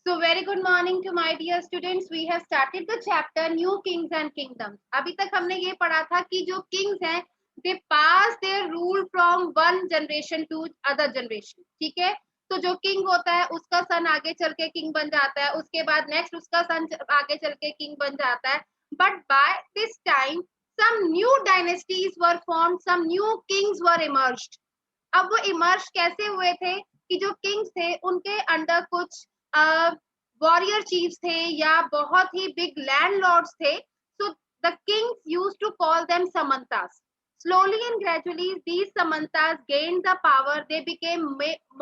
So very good morning to my dear students. We have started the chapter New Kings and Kingdoms. अभी तक हमने ये पढ़ा था कि जो kings हैं, they pass their rule from one generation to other generation. ठीक है? तो जो king होता है उसका son आगे चल के king बन जाता है, उसके बाद next उसका son आगे चल के king बन जाता है. But by this time, some new dynasties were formed, some new kings were emerged. अब वो इमर्ज कैसे हुए थे कि जो किंग्स थे उनके अंडर कुछ वॉरियर चीफ्स थे या बहुत ही बिग लैंडलॉर्ड्स थे. So the kings used to call them samantas. Slowly and gradually these samantas gained the power. They became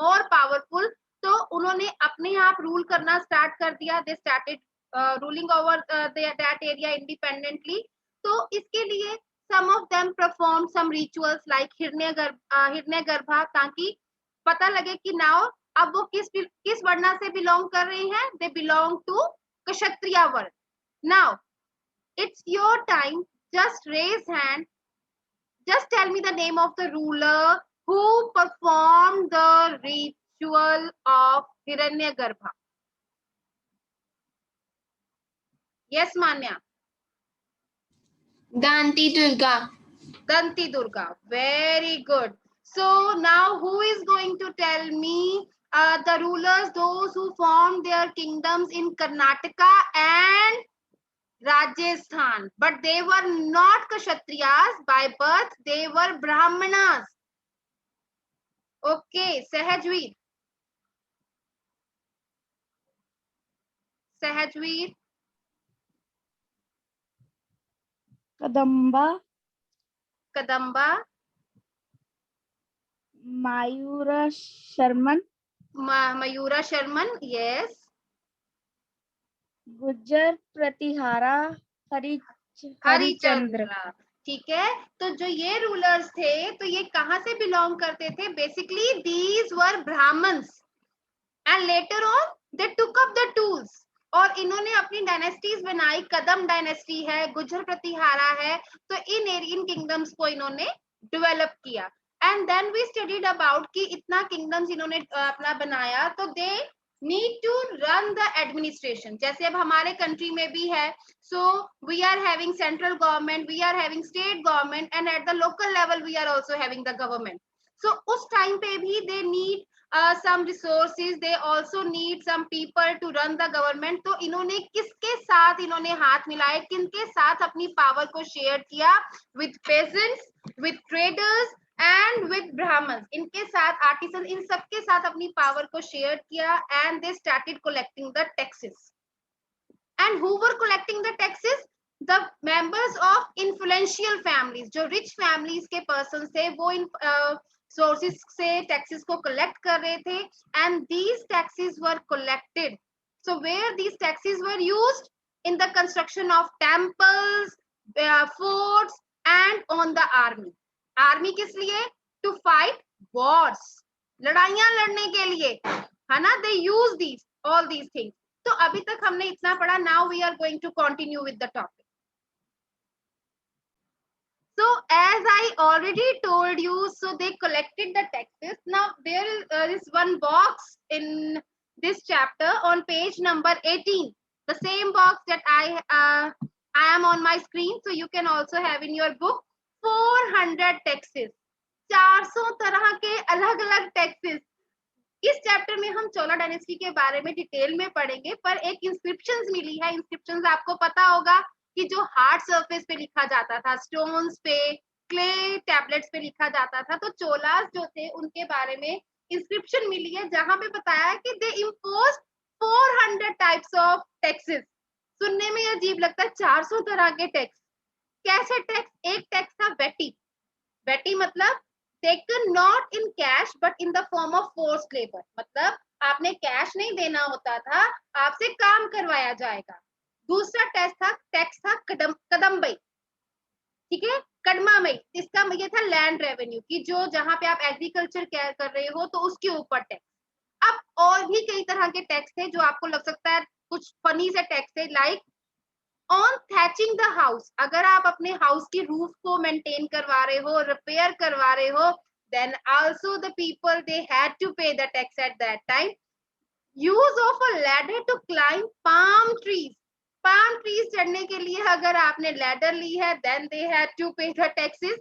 more powerful. तो उन्होंने अपने आप रूल करना स्टार्ट कर दिया. They started ruling over that area independently. तो इसके लिए some of them performed some rituals like हिरण्यगर्भा, ताकि पता लगे कि नाउ अब वो किस वर्ण से बिलोंग कर रहे हैं. They belong to Kshatriya varna. Now it's your time. Just raise hand. Just tell me the name of the ruler who performed the ritual of Hiranyagarbha. Yes, Manya. Danti Durga. Danti Durga. Very good. So now who is going to tell me the rulers, those who formed their kingdoms in Karnataka and Rajasthan, but they were not Kshatriyas by birth, they were Brahmanas. Okay, Sahajveer. Sahajveer. Kadamba, Kadamba. Mayura Sharman, Mayura Sharman. Yes. Gujjar Pratihara Harichandra. ठीक है. तो जो ये rulers थे तो ये कहां से बिलोंग करते थे? Basically these were Brahmins and later on they took up the tools. और इन्होंने अपनी डायनेस्टीज बनाई. कदम डायनेस्टी है, गुज्जर प्रतिहारा है. तो इन किंगडम्स को इन्होंने डेवलप किया. And then we studied about कि इतना किंगडम्स इन्होंने अपना बनाया तो they need to run the administration. जैसे अब हमारे कंट्री में भी है. So we are having central government, we are having state government and at the local level we are also having the government. सो उस टाइम पे भी they need some resources, they also need some people to run the government. तो इन्होंने किसके साथ इन्होंने हाथ मिलाए, किनके साथ अपनी पावर को शेयर किया? with peasants, with traders and with brahmins. इनके साथ आर्टिसन, इन सबके साथ अपनी पावर को शेयर किया. and they started collecting the taxes. and who were collecting the taxes? the members of influential families. जो rich families के persons थे वो इन sources से taxes को collect कर रहे थे. and these taxes were collected. so where these taxes were used? in the construction of temples, forts and on the army. army किस लिए? to fight wars. लड़ाइयां लड़ने के लिए, है ना? they use these all these things. तो अभी तक हमने इतना पढ़ा. now we are going to continue with the topic. So as I already told you, so they collected the taxes. Now there is one box in this chapter on page number 18. The same box that I am on my screen. So you can also have in your book 400 taxes. 400 तरह के अलग अलग taxes. इस chapter में हम चोला dynasty के बारे में डिटेल में पढ़ेंगे. पर एक इंस्क्रिप्शंस मिली है. इंस्क्रिप्शंस आपको पता होगा कि जो हार्ड सरफेस पे लिखा जाता था, स्टोन्स पे, क्ले टैबलेट्स पे लिखा जाता था. तो चोलास जो थे उनके बारे में इंस्क्रिप्शन मिली है जहां पे बताया कि दे इम्पोज 400 टाइप्स ऑफ टैक्सेस. सुनने में अजीब लगता है, 400 तरह के टैक्स. कैसे टैक्स? एक टैक्स था वेटी. वेटी मतलब taken not in cash but in the form of forced labor. मतलब आपने कैश नहीं देना होता था, आपसे काम करवाया जाएगा. दूसरा टैक्स था कदम्बई. ठीक है, कदमामई. इसका ये था लैंड रेवेन्यू की, जो जहां पे आप एग्रीकल्चर कर रहे हो तो उसके ऊपर टैक्स. अब और भी कई तरह के टैक्स थे जो आपको लग सकता है कुछ फनी से टैक्स थे. Like on thatching the house. अगर आप अपने हाउस की रूफ को मेंटेन करवा रहे हो, रिपेयर करवा रहे हो, then also the people they had to pay the tax at that time. Use of a ladder to climb palm trees, palm trees चढ़ने के लिए अगर आपने लैडर ली है, then they had to pay the taxes.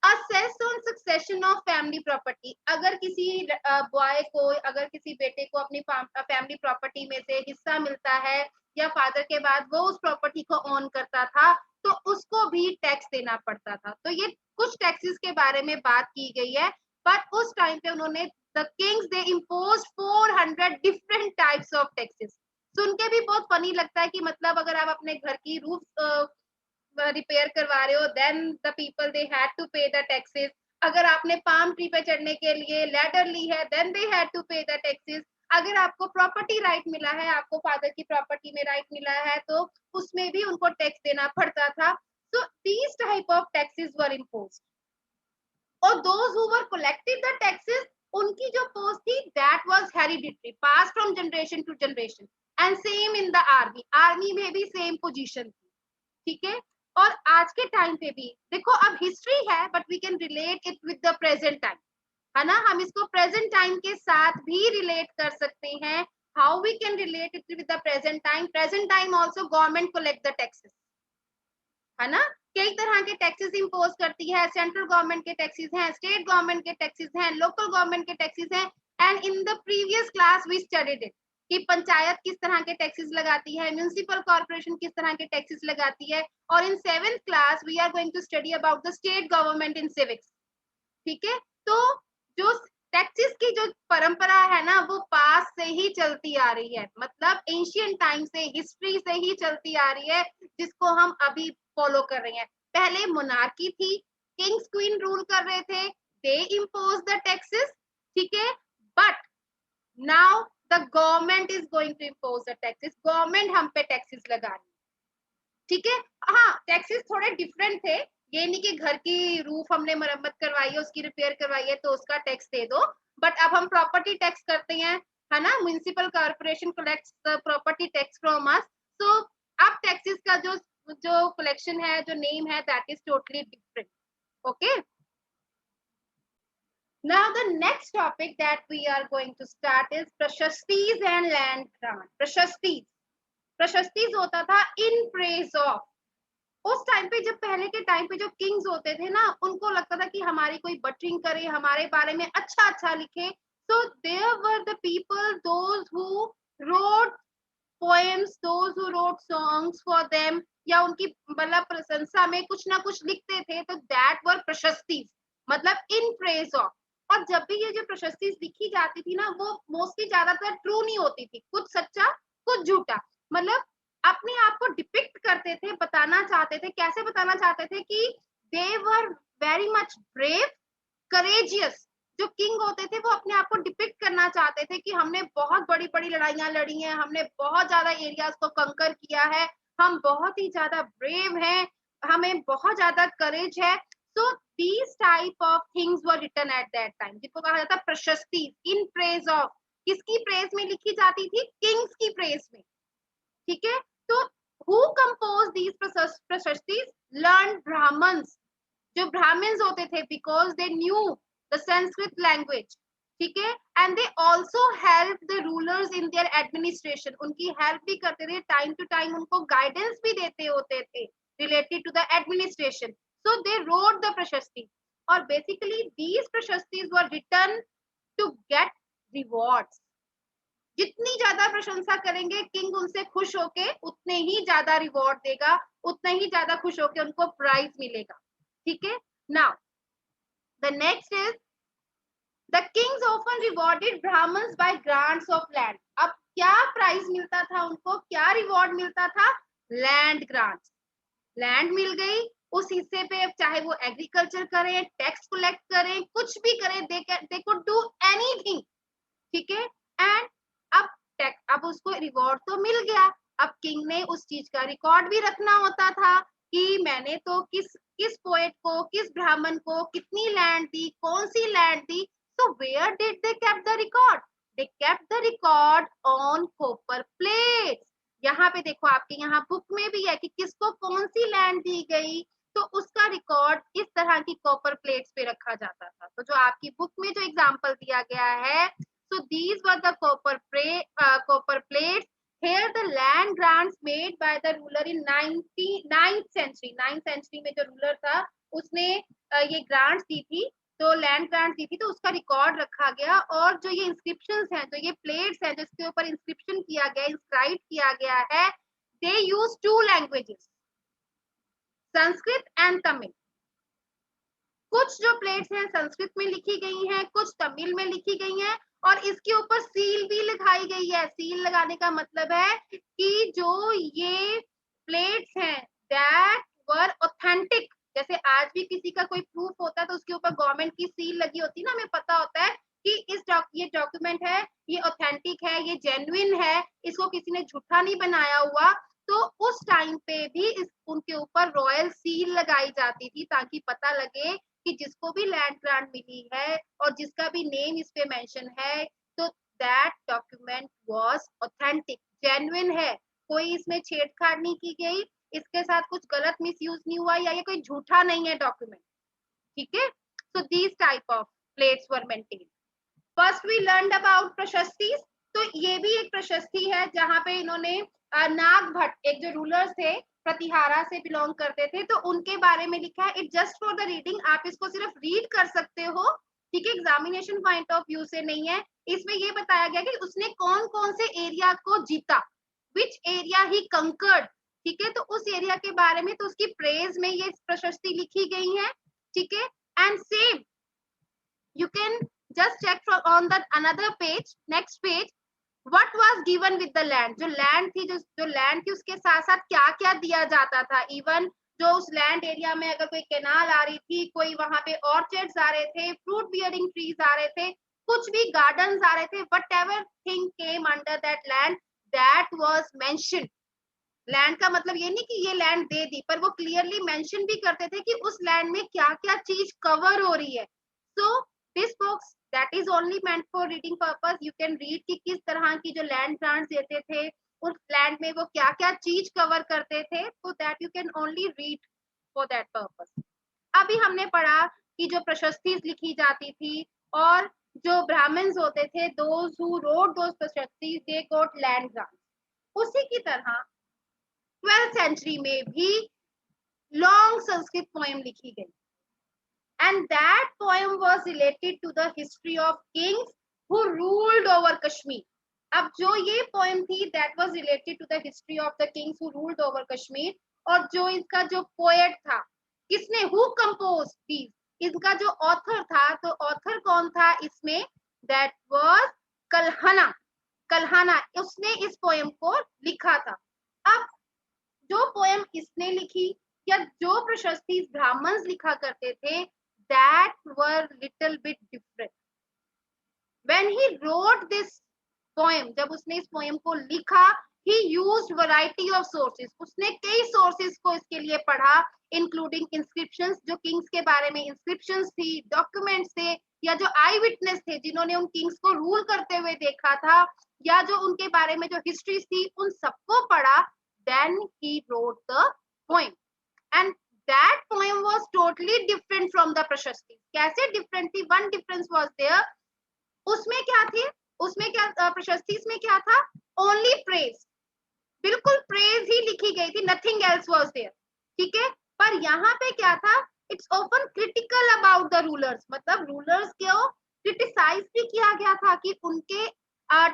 Assess on succession of family property, अगर किसी boy को, अगर किसी बेटे को अपनी फैमिली प्रॉपर्टी में से हिस्सा मिलता है या फादर के बाद वो उस प्रॉपर्टी को ओन करता था, तो उसको भी टैक्स देना पड़ता था। तो ये कुछ टैक्सेस के बारे में बात की गई है, बट उस टाइम पे उन्होंने the kings they imposed 400 different types of taxes। सुन के भी बहुत फनी लगता है कि मतलब अगर आप अपने घर की रूफ रिपेयर करवा रहे हो, then the people they had to pay the taxes. अगर आपने पाम ट्री पे चढ़ने के लिए लैडर ली है, then they had to pay the taxes. अगर आपको प्रॉपर्टी राइट मिला है, आपको फादर की प्रॉपर्टी में राइट मिला है, तो उसमें भी उनको टैक्स देना पड़ता था। सो these type of taxes were imposed, और those who were collected the taxes, उनकी जो पोस्ट थी that was hereditary, passed from generation to generation। and same in the army, army में भी सेम पोजीशन थी, ठीक है। और आज के टाइम पे भी देखो, अब हिस्ट्री है but we can relate it with the present time, है ना। हम इसको प्रेजेंट टाइम के साथ भी रिलेट कर सकते हैं। How we can relate it with the present time? Present time also government collect the taxes, है ना। कई तरह के टैक्सेस इंपोज करती है, सेंट्रल गवर्नमेंट के टैक्सेस हैं, स्टेट गवर्नमेंट के टैक्सेस हैं, लोकल गवर्नमेंट के टैक्सेस हैं। And in the previous class we studied it कि पंचायत किस तरह के टैक्सेस लगाती है, म्युनिसिपल कॉर्पोरेशन किस तरह के टैक्सेस लगाती है। और in 7th class we are going to study about the state government in civics, ठीक है। तो जो टैक्सेस की जो परंपरा है ना, वो पास से ही चलती आ रही है, मतलब एंशियंट टाइम से, हिस्ट्री से ही चलती आ रही है, जिसको हम अभी फॉलो कर रहे हैं। पहले मोनार्की थी, किंग्स क्वीन रूल कर रहे थे, दे इम्पोज द टैक्सेस, ठीक है। But now the government is going to impose the taxes, government हम पे टैक्सेस लगा रही है, ठीक है। हाँ, टैक्सेस थोड़े डिफरेंट थे, ये नहीं कि घर की रूफ हमने मरम्मत करवाई है, उसकी रिपेयर करवाई है तो उसका टैक्स दे दो। बट अब हम प्रॉपर्टी टैक्स करते हैं, है ना। Municipal corporation collects the property tax from us. So अब टैक्सेस का जो जो कलेक्शन है, जो नेम है, that is totally different. Okay, now the next topic that we are going to start is prashastis and land grant। prashastis, prashastis होता था in praise of। उस टाइम पे, जब पहले के टाइम पे जो किंग्स होते थे ना, उनको लगता था कि हमारी कोई बटरिंग करे, हमारे बारे में अच्छा अच्छा लिखे। So there were the people those who wrote poems, those who wrote songs for them, या उनकी मतलब प्रशंसा में कुछ ना कुछ लिखते थे, तो दैट वर प्रशस्ति, मतलब इन प्रेज ऑफ। और जब भी ये जो प्रशस्ति लिखी जाती थी ना, वो मोस्टली ज्यादातर ट्रू नहीं होती थी, कुछ सच्चा कुछ झूठा, मतलब अपने आप को डिपिक्ट करते थे, बताना चाहते थे। कैसे बताना चाहते थे कि they were very much brave, courageous. जो किंग होते थे वो अपने आप को डिपिक्ट करना चाहते थे कि हमने बहुत बड़ी बड़ी लड़ाइयां लड़ी हैं, हमने बहुत ज्यादा एरियाज को कंकर किया है, हम बहुत ही ज्यादा ब्रेव हैं, हमें बहुत ज्यादा करेज है। So these type of things were written at that time, जिसको कहा जाता है प्रशस्ति, इन प्रेज ऑफ। किसकी प्रेज में लिखी जाती थी? किंग्स की प्रेज में, ठीक है। तो who compose these prashastis? Learn Brahmans, जो ब्राह्मण्स होते थे, because they knew the Sanskrit language, ठीक है। And they also help the rulers in their administration, उनकी हेल्प भी करते थे, टाइम टू टाइम उनको गाइडेंस भी देते होते थे related to the administration. So they wrote the prashasti, और basically these prashastis were written to get rewards. जितनी ज्यादा प्रशंसा करेंगे किंग, उनसे खुश होके उतने ही ज्यादा रिवॉर्ड देगा, उतना ही ज्यादा खुश होके उनको प्राइज मिलेगा, ठीक है। Now the next is the kings often rewarded Brahmins by grants of land. अब क्या प्राइज मिलता था उनको, क्या रिवॉर्ड मिलता था? लैंड ग्रांट्स, लैंड मिल गई, उस हिस्से पे चाहे वो एग्रीकल्चर करें, टैक्स कलेक्ट करें, कुछ भी करें, दे कुड डू एनीथिंग, ठीक है। एंड अब उसको रिवॉर्ड तो मिल गया, अब किंग ने उस चीज का रिकॉर्ड भी रखना होता था कि मैंने तो किस किस पोएट को, किस ब्राह्मण को कितनी लैंड दी, कौन सी लैंड दी। So where did they kept the record? They kept the record on copper plates. यहाँ पे देखो, आपके यहाँ बुक में भी है कि किसको कौन सी लैंड दी गई, तो उसका रिकॉर्ड इस तरह की कॉपर प्लेट्स पे रखा जाता था। तो जो आपकी बुक में जो एग्जाम्पल दिया गया है, So these were the copper plates. Here the land grants made by the ruler in 9th century. 9th century में जो ruler था उसने ये grants दी थी, तो लैंड ग्रांट दी थी, तो उसका रिकॉर्ड रखा गया। और जो ये इंस्क्रिप्शंस हैं, जो ये प्लेट्स हैं जिसके ऊपर इंस्क्रिप्शन किया गया, इंस्क्राइब किया गया है, they use 2 languages, Sanskrit and Tamil. कुछ जो प्लेट्स हैं संस्कृत में लिखी गई हैं, कुछ तमिल में लिखी गई हैं, और इसके ऊपर सील भी लगाई गई है। सील लगाने का मतलब है कि जो ये प्लेट्स हैं दैट वर ऑथेंटिक। जैसे आज भी किसी का कोई प्रूफ होता है तो उसके ऊपर गवर्नमेंट की सील लगी होती है ना, हमें पता होता है कि ये डॉक्यूमेंट है, ये ऑथेंटिक है, ये जेन्युइन है, इसको किसी ने झूठा नहीं बनाया हुआ। तो उस टाइम पे भी उनके ऊपर रॉयल सील लगाई जाती थी ताकि पता लगे कि जिसको भी लैंड ग्रांट मिली है और जिसका भी नेम इस पे मेंशन है, तो that document was authentic, genuine है, कोई इसमें छेड़छाड़ नहीं की गई, इसके साथ कुछ गलत मिसयूज नहीं हुआ, या ये कोई झूठा नहीं है डॉक्यूमेंट। ठीक है, so these type of plates were maintain. First we learned about prashasti. तो ये भी एक प्रशस्ति है जहां पे इन्होंने नागभट्ट, एक जो रूलर्स थे प्रतिहारा से बिलोंग करते थे, तो उनके बारे में लिखा है। It just for the reading, आप इसको सिर्फ रीड कर सकते हो, ठीक है, एग्जामिनेशन पॉइंट ऑफ व्यू से नहीं है। इसमें ये बताया गया कि उसने कौन कौन से एरिया को जीता, विच एरिया ही कंकर्ड, ठीक है, तो उस एरिया के बारे में, तो उसकी प्रेज में ये प्रशस्ति लिखी गई है। ठीक है, and same you can just check from on the another page, next page, what was given with the land। जो लैंड थी, जो लैंड थी उसके साथ साथ क्या क्या दिया जाता था। इवन जो उस लैंड एरिया में अगर कोई कैनाल आ रही थी, कोई वहां पे ऑर्चर्ड्स आ रहे थे, फ्रूट बियरिंग ट्रीज आ रहे थे, कुछ भी गार्डन्स आ रहे थे, what ever thing came under that land, that was mention. Land का मतलब ये नहीं कि ये लैंड दे दी, पर वो क्लियरली मेंशन भी करते थे कि उस लैंड में क्या क्या चीज कवर हो रही है। So this books that is only meant for reading purpose, you can read कि किस तरह की जो लैंड ग्रांट्स देते थे, उस लैंड में वो क्या क्या चीज कवर करते थे, तो that you can only read for that purpose. अभी हमने पढ़ा कि जो प्रशस्ति लिखी जाती थी और जो ब्राह्मण्स होते थे, दोज हु रोट दोज प्रशस्ति, दे गॉट लैंड ग्रांट्स। उसी की तरह 12th सेंचुरी में भी लॉन्ग संस्कृत पोएम लिखी गई, and that poem was related to the history of kings who ruled over Kashmir। अब जो ये poem थी that was related to the history of the kings who ruled over Kashmir, और जो इसका जो poet था, किसने, who composed these, इसका जो author था, तो author कौन था इसमें, that was कल्हना। कल्हना उसने इस poem को लिखा था। अब जो पोएम इसने लिखी या जो प्रशस्ति ब्राह्मण्स लिखा करते थे, that were little bit different। When he wrote this poem, जब उसने इस पोएम को लिखा, he used variety of sources। उसने कई सोर्सेस को इसके लिए पढ़ा, इंक्लूडिंग इंस्क्रिप्शंस, जो किंग्स के बारे में इंस्क्रिप्शंस थी, डॉक्यूमेंट्स थे, या जो आई विटनेस थे जिन्होंने उन किंग्स को रूल करते हुए देखा था, या जो उनके बारे में जो हिस्ट्रीज थी, उन सबको पढ़ा। Then he wrote the poem, and that poem was totally different from the प्रशस्ति। कैसे डिफरेंट थी? One difference was there। उसमें क्या थी, उसमें क्या प्रशस्ति में क्या था, only praise, बिल्कुल praise ही लिखी गई थी, nothing else was there। ठीक है, पर यहाँ पे क्या था, it's often critical about the rulers, मतलब रूलर्स को क्रिटिसाइज भी किया गया था कि उनके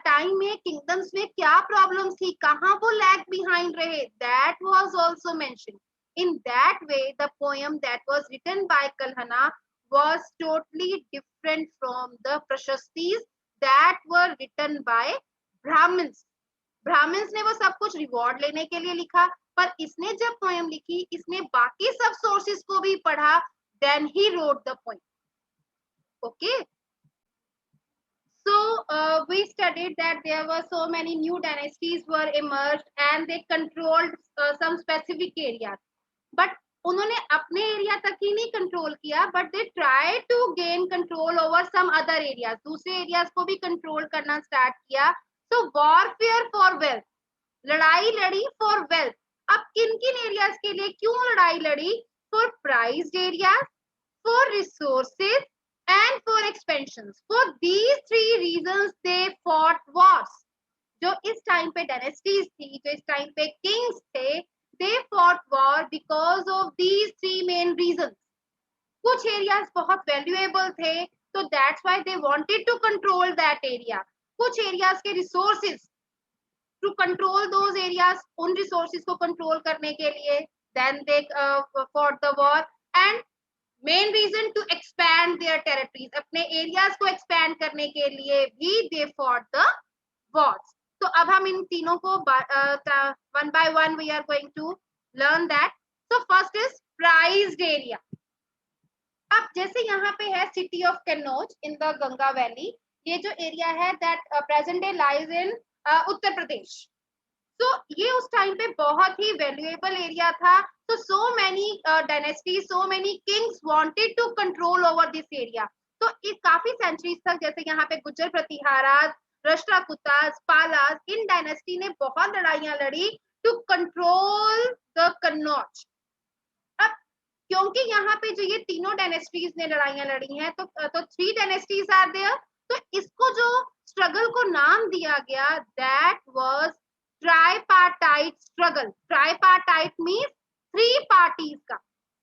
टाइम में किंगडम्स में क्या प्रॉब्लम्स थी, कहाँ वो लैग बिहाइंड रहे, that was also mentioned. In that way the poem that was written by Kalhana was totally different from the prashastis that were written by Brahmans. Brahmans ने वो सब कुछ रिवॉर्ड लेने के लिए लिखा, पर इसने जब पोएम लिखी, इसने बाकी सब सोर्सेस को भी पढ़ा, then he wrote the poem. Okay, so we studied that there were so many new dynasties were emerged and they controlled some specific areas, but उन्होंने अपने एरिया तक ही नहीं कंट्रोल किया, but they try to gain control over some other areas, दूसरे areas को भी control करना start किया। सो वॉरफेयर फॉर वेल्थ, लड़ाई लड़ी फॉर वेल्थ। अब किन किन एरियाज के लिए क्यों लड़ाई लड़ी? For prized areas, for resources and for expansions. For these three reasons they fought wars. जो इस टाइम पे डायनेस्टीज थी, जो इस टाइम पे किंग्स थे, they fought war because of these three main reasons. कुछ एरियाज बहुत वैल्यूएबल थे, तो that's why they wanted to control that area. कुछ एरियाज के resources, to control those areas, उन रिसोर्सेज को कंट्रोल करने के लिए then they fought the war. And main reason to expand their territories, अपने एरियाज को एक्सपैंड करने के लिए भी दे फॉट द वॉर्स. तो अब हम इन तीनों को one by one we are going to learn that. So first is prized area. अब जैसे यहाँ पे है city of Kannauj in the Ganga valley, ये जो एरिया है that present day lies in Uttar Pradesh. तो ये उस टाइम पे बहुत ही वैल्यूएबल एरिया था. तो so many dynasties, so many kings wanted to control over this area. तो ये काफी सेंचुरीज तक, जैसे यहाँ पे गुज्जर प्रतिहाराज, राष्ट्रकूटास, पालास, इन डायनेस्टी ने बहुत लड़ाइयां लड़ी टू कंट्रोल द कन्नौज. अब क्योंकि यहाँ पे जो ये तीनों डायनेस्टीज ने लड़ाइयां लड़ी हैं, तो थ्री डायनेस्टीज आर देयर. तो इसको जो स्ट्रगल को नाम दिया गया, that was tripartite struggle. Tripartite means three parties का.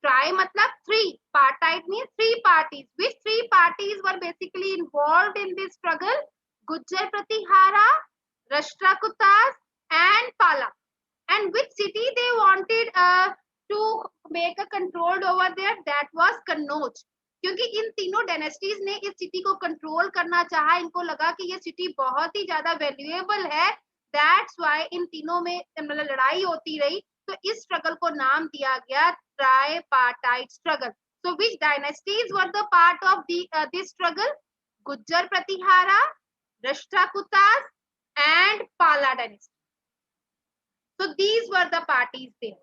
ट्राई मतलब three, partite means three parties. Which three parties were basically involved in this struggle? Gujjar Pratihara, Rashtrakutas and पाला. And which city they wanted to make a control over there? That was Kannauj. क्योंकि इन तीनों dynasties ने इस city को control करना चाहा. इनको लगा कि ये सिटी बहुत ही ज्यादा वैल्यूएबल है. दैट्स व्हाई इन तीनों में मतलब लड़ाई होती रही. तो इस स्ट्रगल को नाम दिया गया tripartite struggle. So which dynasties were the part of this struggle? Gujjar Pratihara, Rashtrakutas and Pala dynasty. So these were the parties there.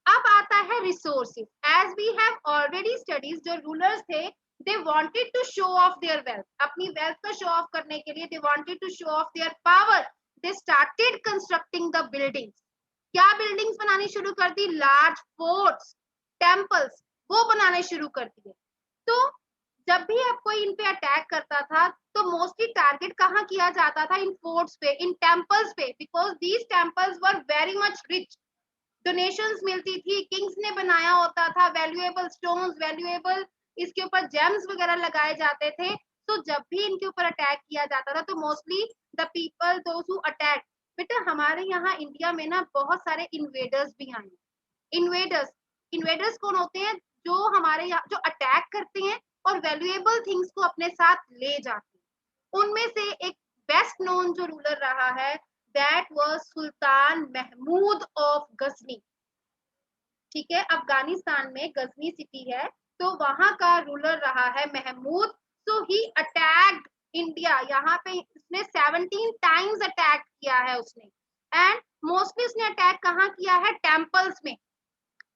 अब आता है resources. As we have already studied, जो rulers थे, they wanted to show off their wealth. अपनी wealth का show off करने के लिए they wanted to show off their power. They started constructing the buildings. क्या buildings बनानी शुरू कर दी? Large forts, temples, वो बनाने शुरू कर दिए. तो जब भी अब कोई इन पे अटैक करता था, तो मोस्टली टारगेट कहाँ किया जाता था? इन फोर्ट्स पे, इन टेम्पल्स पे, because these temples were very much rich. Donations मिलती थी, किंग्स ने बनाया होता था, वैल्यूएबल स्टोन्स, वैल्यूएबल इसके ऊपर जेम्स वगैरह लगाए जाते थे. तो जब भी इनके ऊपर अटैक किया जाता था, तो mostly the people those who attack. बेटा हमारे यहाँ इंडिया में ना बहुत सारे इन्वेडर्स भी आए. इन्वेडर्स कौन होते हैं? जो हमारे यहाँ जो अटैक करते हैं और वैल्यूएबल थिंग्स को अपने साथ ले जाते हैं. उनमें से एक बेस्ट नोन जो रूलर रहा है, that was Sultan Mahmud of Ghazni. ठीक है, अफगानिस्तान में गजनी सिटी है, तो वहां का रूलर रहा है महमूद. सो ही अटैक्ड इंडिया. यहाँ पे उसने 17 टाइम्स अटैक किया है उसने. एंड मोस्टली उसने अटैक कहाँ किया है? टेम्पल्स में.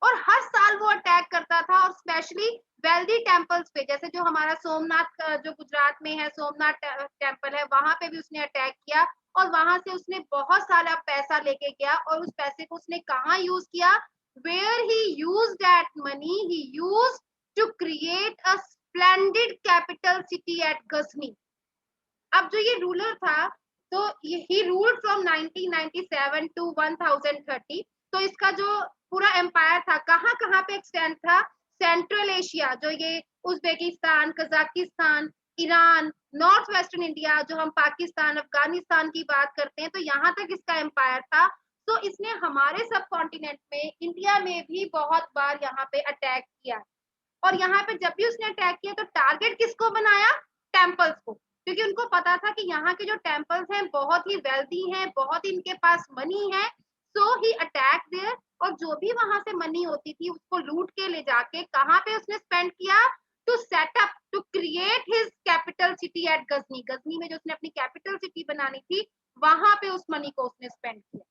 और हर साल वो अटैक करता था, और स्पेशली वेल्दी टेम्पल्स पे, जैसे जो हमारा सोमनाथ जो गुजरात में है, सोमनाथ टेम्पल है, वहां पे भी उसने अटैक किया. और वहां से उसने बहुत सारा पैसा लेके गया, और उस पैसे को उसने कहाँ यूज किया? Where he used that money, he used to create a splendid capital city at Ghazni. अब जो ये रूलर था, तो ही रूल्ड फ्रॉम 1997 टू 1030. तो इसका जो पूरा एम्पायर था, कहाँ कहाँ पे एक्सटेंड था? सेंट्रल एशिया, जो ये Uzbekistan, Kazakhstan, Iran, north western India, जो हम पाकिस्तान, अफगानिस्तान की बात करते हैं, तो यहाँ तक इसका एम्पायर था. तो इसने हमारे सब कॉन्टिनेंट में, इंडिया में भी बहुत बार यहाँ पे अटैक किया. और यहाँ पे जब भी उसने अटैक किया, तो टारगेट किसको बनाया? टेम्पल्स को. क्योंकि उनको पता था कि यहाँ के जो टेम्पल्स हैं बहुत ही वेल्दी हैं, बहुत ही इनके पास मनी है. सो ही अटैक देयर. और जो भी वहां से मनी होती थी, उसको लूट के ले जाके कहाँ पे उसने स्पेंड किया? To set up, to create his capital city at Ghazni. Ghazni में जो उसने अपनी कैपिटल सिटी बनानी थी, वहां पे उस मनी को उसने स्पेंड किया.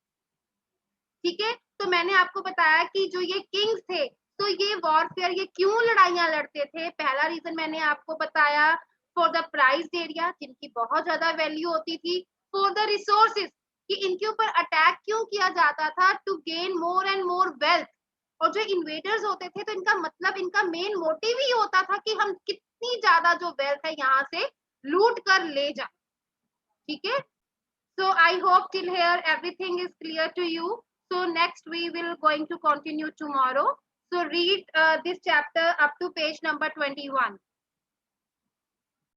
ठीक है, तो मैंने आपको बताया कि जो ये किंग्स थे, तो ये वॉरफेयर, ये क्यों लड़ाइयां लड़ते थे? पहला रीजन मैंने आपको बताया, फॉर द प्राइज्ड एरिया, जिनकी बहुत ज्यादा वैल्यू होती थी. फॉर द रिसोर्सेज, कि इनके ऊपर अटैक क्यों किया जाता था? To gain more and more wealth. और जो इन्वेडर्स होते थे तो इनका मतलब, इनका मेन मोटिव ही होता था कि हम कितनी ज्यादा जो वेल्थ है यहाँ से लूट कर ले जाए, ठीक है। So I hope till here everything is clear to you. So next we will going to continue tomorrow. So read this chapter up to page number 21.